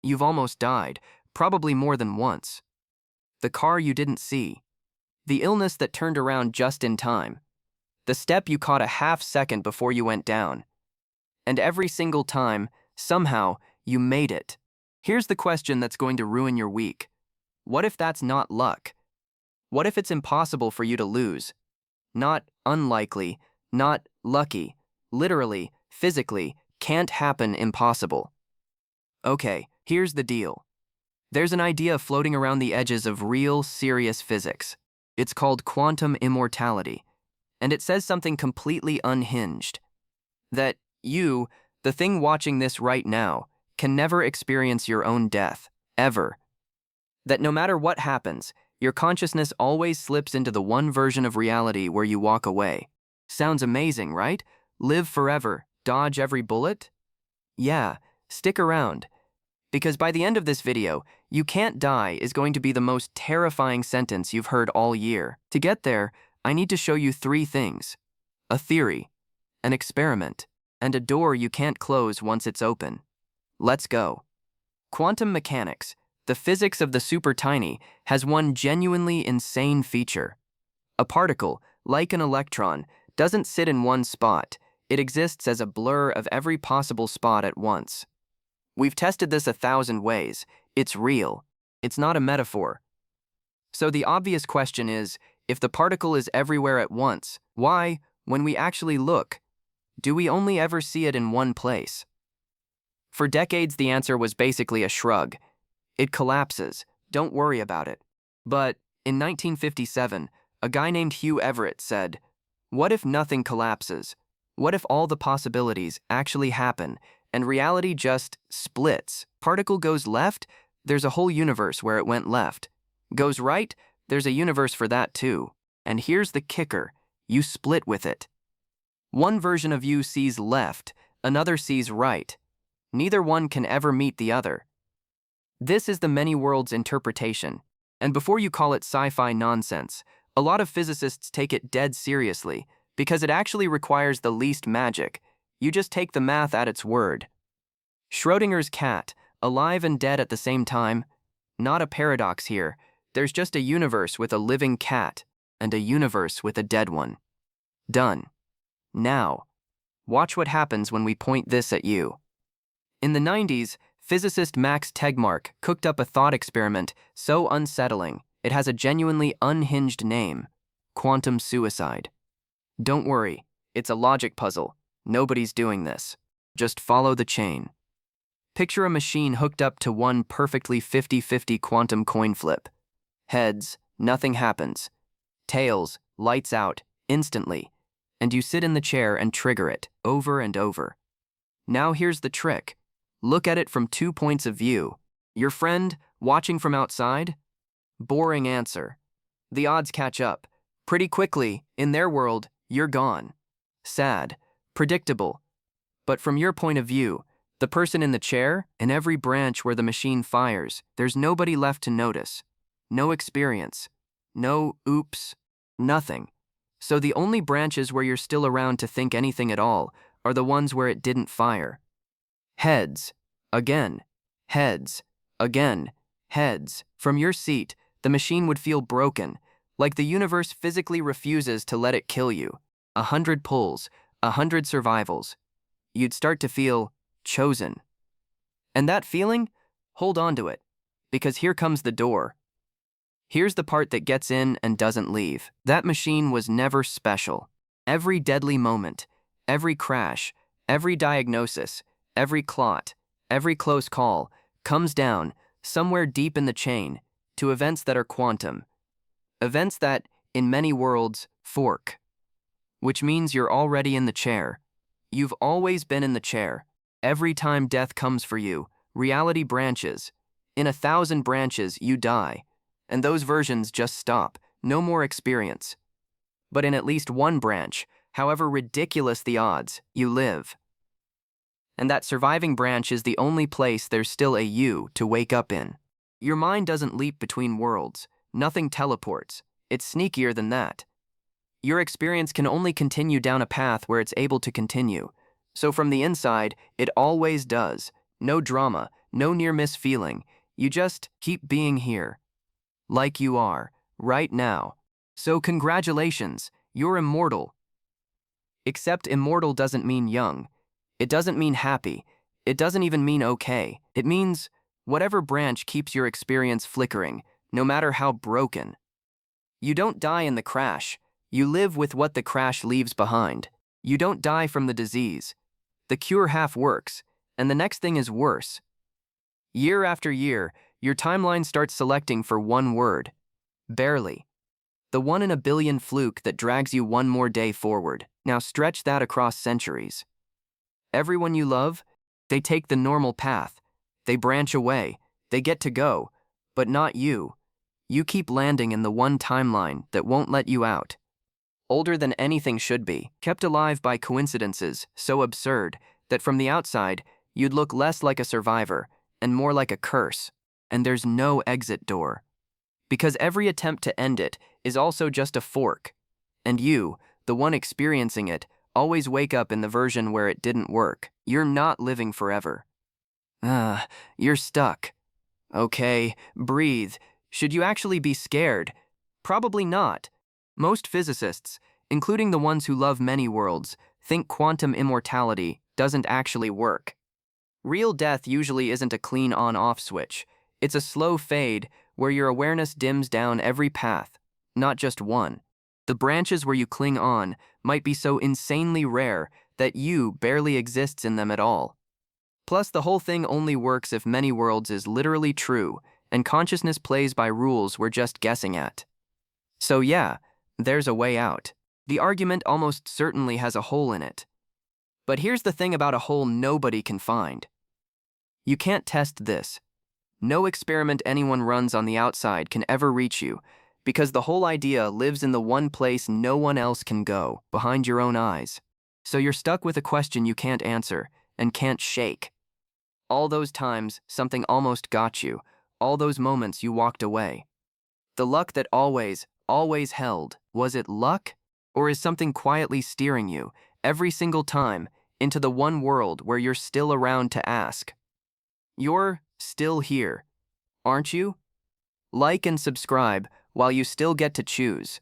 You've almost died, probably more than once. The car you didn't see. The illness that turned around just in time. The step you caught a half second before you went down. And every single time, somehow, you made it. Here's the question that's going to ruin your week. What if that's not luck? What if it's impossible for you to lose? Not unlikely, not lucky. Literally, physically, can't happen, impossible. Okay, here's the deal. There's an idea floating around the edges of real, serious physics. It's called quantum immortality. And it says something completely unhinged. That you, the thing watching this right now, can never experience your own death, ever. That no matter what happens, your consciousness always slips into the one version of reality where you walk away. Sounds amazing, right? Live forever, dodge every bullet? Yeah, stick around. Because by the end of this video, "you can't die" is going to be the most terrifying sentence you've heard all year. To get there, I need to show you 3 things: a theory, an experiment, and a door you can't close once it's open. Let's go. Quantum mechanics, the physics of the super tiny, has one genuinely insane feature. A particle, like an electron, doesn't sit in one spot. It exists as a blur of every possible spot at once. We've tested this 1,000 ways. It's real. It's not a metaphor. So the obvious question is, if the particle is everywhere at once, why, when we actually look, do we only ever see it in one place? For decades, the answer was basically a shrug. It collapses. Don't worry about it. But in 1957, a guy named Hugh Everett said, "What if nothing collapses? What if all the possibilities actually happen and reality just splits? Particle goes left, there's a whole universe where it went left. Goes right, there's a universe for that too. And here's the kicker, you split with it. One version of you sees left, another sees right. Neither one can ever meet the other. This is the many worlds interpretation. And before you call it sci-fi nonsense, a lot of physicists take it dead seriously because it actually requires the least magic. You just take the math at its word. Schrödinger's cat, alive and dead at the same time? Not a paradox here. There's just a universe with a living cat and a universe with a dead one. Done. Now, watch what happens when we point this at you. In the 90s, physicist Max Tegmark cooked up a thought experiment so unsettling, it has a genuinely unhinged name: quantum suicide. Don't worry, it's a logic puzzle. Nobody's doing this. Just follow the chain. Picture a machine hooked up to one perfectly 50-50 quantum coin flip. Heads, nothing happens. Tails, lights out, instantly. And you sit in the chair and trigger it, over and over. Now here's the trick. Look at it from 2 points of view. Your friend, watching from outside? Boring answer. The odds catch up. Pretty quickly, in their world, you're gone. Sad. Predictable. But from your point of view, the person in the chair, in every branch where the machine fires, there's nobody left to notice. No experience. No oops. Nothing. So the only branches where you're still around to think anything at all are the ones where it didn't fire. Heads. Again. Heads. Again. Heads. From your seat, the machine would feel broken, like the universe physically refuses to let it kill you. 100 pulls, 100 survivals. You'd start to feel chosen. And that feeling? Hold on to it, because here comes the door. Here's the part that gets in and doesn't leave. That machine was never special. Every deadly moment, every crash, every diagnosis, every clot, every close call comes down, somewhere deep in the chain, to events that are quantum. Events that, in many worlds, fork. Which means you're already in the chair. You've always been in the chair. Every time death comes for you, reality branches. In 1,000 branches, you die. And those versions just stop. No more experience. But in at least one branch, however ridiculous the odds, you live. And that surviving branch is the only place there's still a you to wake up in. Your mind doesn't leap between worlds. Nothing teleports. It's sneakier than that. Your experience can only continue down a path where it's able to continue. So from the inside, it always does. No drama, no near-miss feeling. You just keep being here, like you are, right now. So congratulations, you're immortal. Except immortal doesn't mean young. It doesn't mean happy. It doesn't even mean okay. It means whatever branch keeps your experience flickering, no matter how broken. You don't die in the crash. You live with what the crash leaves behind. You don't die from the disease. The cure half works, and the next thing is worse. Year after year, your timeline starts selecting for one word. Barely. The 1 in a billion fluke that drags you one more day forward. Now stretch that across centuries. Everyone you love, they take the normal path. They branch away. They get to go. But not you. You keep landing in the one timeline that won't let you out. Older than anything should be, kept alive by coincidences so absurd that from the outside, you'd look less like a survivor and more like a curse. And there's no exit door. Because every attempt to end it is also just a fork. And you, the one experiencing it, always wake up in the version where it didn't work. You're not living forever. You're stuck. Okay, breathe. Should you actually be scared? Probably not. Most physicists, including the ones who love many worlds, think quantum immortality doesn't actually work. Real death usually isn't a clean on-off switch. It's a slow fade where your awareness dims down every path, not just one. The branches where you cling on might be so insanely rare that you barely exists in them at all. Plus, the whole thing only works if many worlds is literally true, and consciousness plays by rules we're just guessing at. So yeah, there's a way out. The argument almost certainly has a hole in it. But here's the thing about a hole nobody can find. You can't test this. No experiment anyone runs on the outside can ever reach you, because the whole idea lives in the one place no one else can go, behind your own eyes. So you're stuck with a question you can't answer, and can't shake. All those times something almost got you, all those moments you walked away. The luck that always held, was it luck? Or is something quietly steering you, every single time, into the one world where you're still around to ask? You're still here, aren't you? Like and subscribe while you still get to choose.